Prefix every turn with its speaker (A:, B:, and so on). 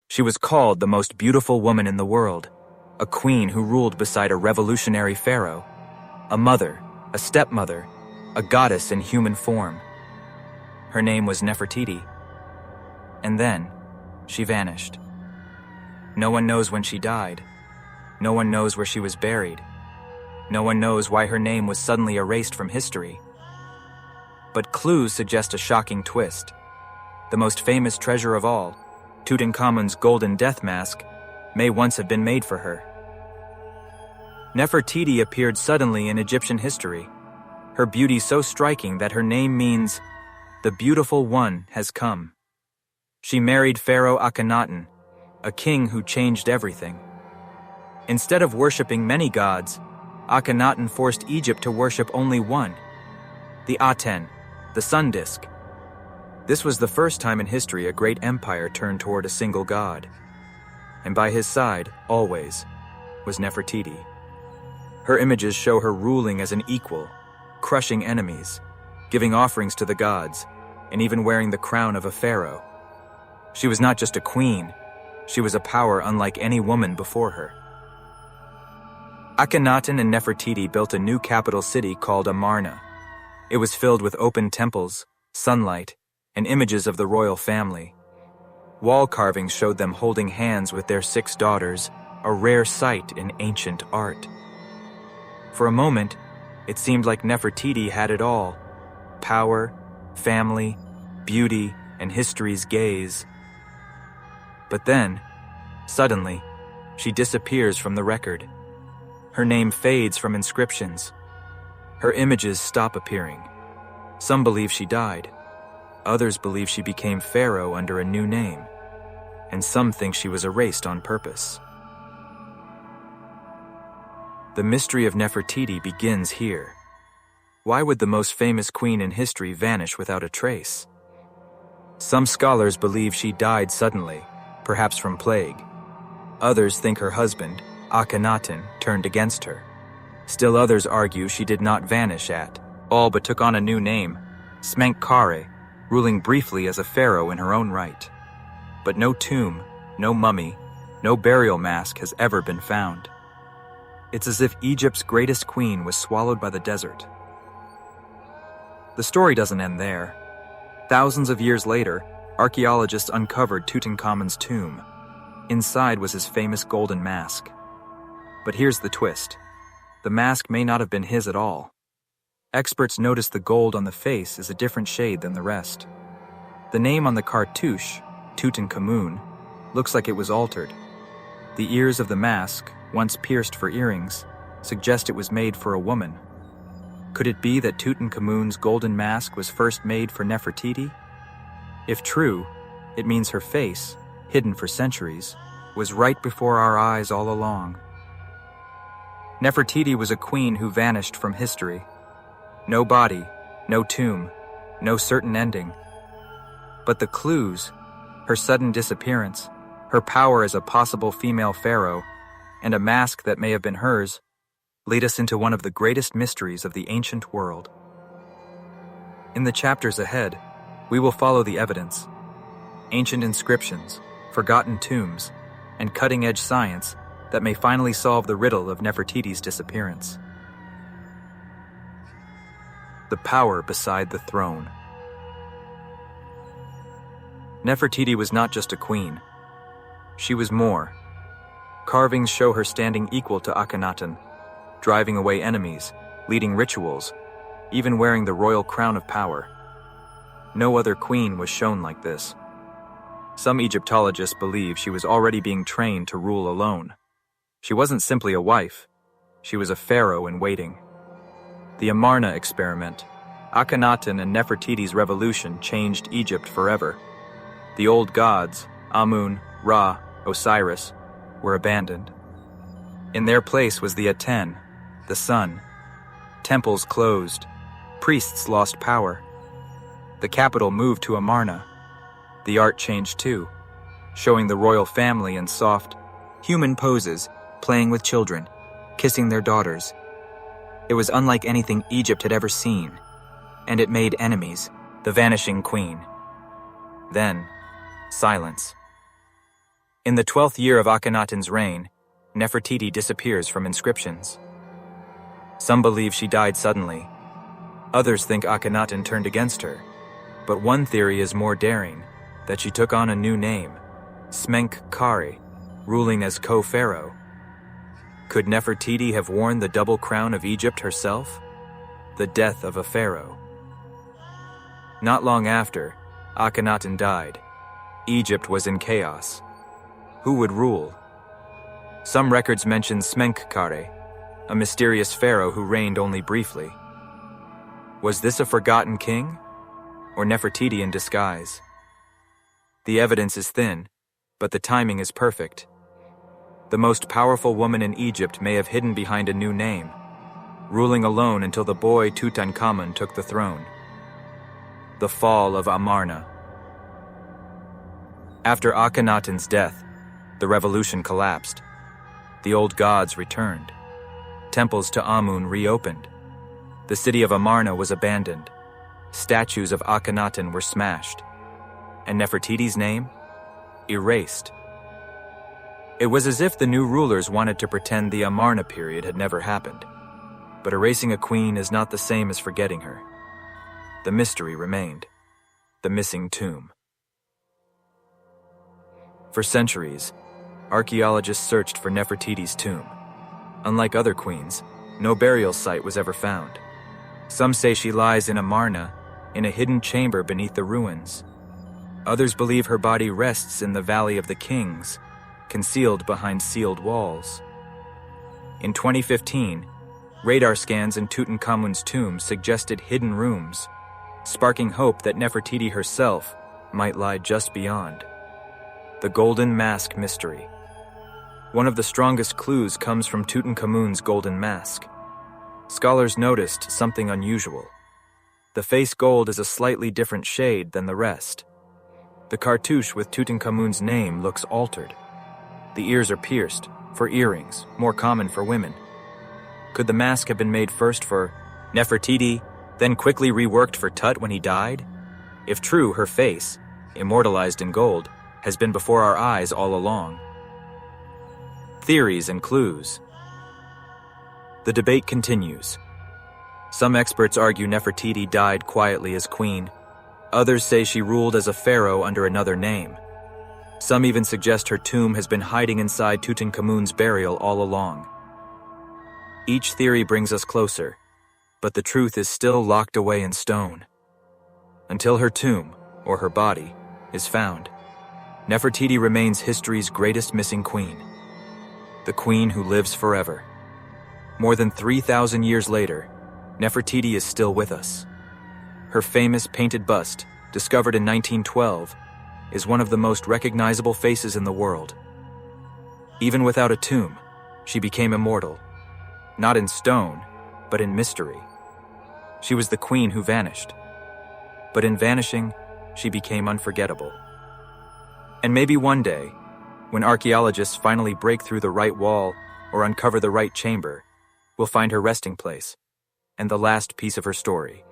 A: She was called the most beautiful woman in the world, a queen who ruled beside a revolutionary pharaoh, a mother, a stepmother, a goddess in human form. Her name was Nefertiti. And then, she vanished. No one knows when she died. No one knows where she was buried. No one knows why her name was suddenly erased from history. But clues suggest a shocking twist. The most famous treasure of all, Tutankhamun's golden death mask, may once have been made for her. Nefertiti appeared suddenly in Egyptian history, her beauty so striking that her name means, "The beautiful one has come." She married Pharaoh Akhenaten, a king who changed everything. Instead of worshipping many gods, Akhenaten forced Egypt to worship only one, the Aten, the sun disk. This was the first time in history a great empire turned toward a single god. And by his side, always, was Nefertiti. Her images show her ruling as an equal, crushing enemies, giving offerings to the gods, and even wearing the crown of a pharaoh. She was not just a queen, she was a power unlike any woman before her. Akhenaten and Nefertiti built a new capital city called Amarna. It was filled with open temples, sunlight, and images of the royal family. Wall carvings showed them holding hands with their 6 daughters, a rare sight in ancient art. For a moment, it seemed like Nefertiti had it all: power, family, beauty, and history's gaze. But then, suddenly, she disappears from the record. Her name fades from inscriptions. Her images stop appearing. Some believe she died. Others believe she became pharaoh under a new name. And some think she was erased on purpose. The mystery of Nefertiti begins here. Why would the most famous queen in history vanish without a trace? Some scholars believe she died suddenly, perhaps from plague. Others think her husband, Akhenaten, turned against her. Still others argue she did not vanish at all but took on a new name, Smenkhkare, ruling briefly as a pharaoh in her own right. But no tomb, no mummy, no burial mask has ever been found. It's as if Egypt's greatest queen was swallowed by the desert. The story doesn't end there. Thousands of years later, archaeologists uncovered Tutankhamun's tomb. Inside was his famous golden mask. But here's the twist. The mask may not have been his at all. Experts noticed the gold on the face is a different shade than the rest. The name on the cartouche, Tutankhamun, looks like it was altered. The ears of the mask, once pierced for earrings, suggest it was made for a woman. Could it be that Tutankhamun's golden mask was first made for Nefertiti? If true, it means her face, hidden for centuries, was right before our eyes all along. Nefertiti was a queen who vanished from history. No body, no tomb, no certain ending. But the clues, her sudden disappearance, her power as a possible female pharaoh, and a mask that may have been hers, lead us into one of the greatest mysteries of the ancient world. In the chapters ahead, we will follow the evidence, ancient inscriptions, forgotten tombs, and cutting-edge science that may finally solve the riddle of Nefertiti's disappearance. The power beside the throne. Nefertiti was not just a queen. She was more. Carvings show her standing equal to Akhenaten, driving away enemies, leading rituals, even wearing the royal crown of power. No other queen was shown like this. Some Egyptologists believe she was already being trained to rule alone. She wasn't simply a wife. She was a pharaoh in waiting. The Amarna experiment, Akhenaten and Nefertiti's revolution changed Egypt forever. The old gods, Amun, Ra, Osiris, were abandoned. In their place was the Aten, the sun. Temples closed. Priests lost power. The capital moved to Amarna. The art changed too, showing the royal family in soft, human poses, playing with children, kissing their daughters. It was unlike anything Egypt had ever seen, and it made enemies, the vanishing queen. Then, silence. In the 12th year of Akhenaten's reign, Nefertiti disappears from inscriptions. Some believe she died suddenly. Others think Akhenaten turned against her. But one theory is more daring, that she took on a new name, Smenkhkare, ruling as co-pharaoh. Could Nefertiti have worn the double crown of Egypt herself? The death of a pharaoh. Not long after, Akhenaten died. Egypt was in chaos. Who would rule? Some records mention Smenkhkare, a mysterious pharaoh who reigned only briefly. Was this a forgotten king? Or Nefertiti in disguise? The evidence is thin, but the timing is perfect. The most powerful woman in Egypt may have hidden behind a new name, ruling alone until the boy Tutankhamun took the throne. The fall of Amarna. After Akhenaten's death, the revolution collapsed. The old gods returned. Temples to Amun reopened. The city of Amarna was abandoned. Statues of Akhenaten were smashed. And Nefertiti's name? Erased. It was as if the new rulers wanted to pretend the Amarna period had never happened. But erasing a queen is not the same as forgetting her. The mystery remained. The missing tomb. For centuries, archaeologists searched for Nefertiti's tomb. Unlike other queens, no burial site was ever found. Some say she lies in Amarna, in a hidden chamber beneath the ruins. Others believe her body rests in the Valley of the Kings, concealed behind sealed walls. In 2015, radar scans in Tutankhamun's tomb suggested hidden rooms, sparking hope that Nefertiti herself might lie just beyond. The Golden Mask Mystery. One of the strongest clues comes from Tutankhamun's golden mask. Scholars noticed something unusual. The face gold is a slightly different shade than the rest. The cartouche with Tutankhamun's name looks altered. The ears are pierced, for earrings, more common for women. Could the mask have been made first for Nefertiti, then quickly reworked for Tut when he died? If true, her face, immortalized in gold, has been before our eyes all along. Theories and clues. The debate continues. Some experts argue Nefertiti died quietly as queen. Others say she ruled as a pharaoh under another name. Some even suggest her tomb has been hiding inside Tutankhamun's burial all along. Each theory brings us closer, but the truth is still locked away in stone. Until her tomb, or her body, is found, Nefertiti remains history's greatest missing queen. The queen who lives forever. More than 3,000 years later, Nefertiti is still with us. Her famous painted bust, discovered in 1912, is one of the most recognizable faces in the world. Even without a tomb, she became immortal. Not in stone, but in mystery. She was the queen who vanished. But in vanishing, she became unforgettable. And maybe one day, when archaeologists finally break through the right wall or uncover the right chamber, we'll find her resting place and the last piece of her story.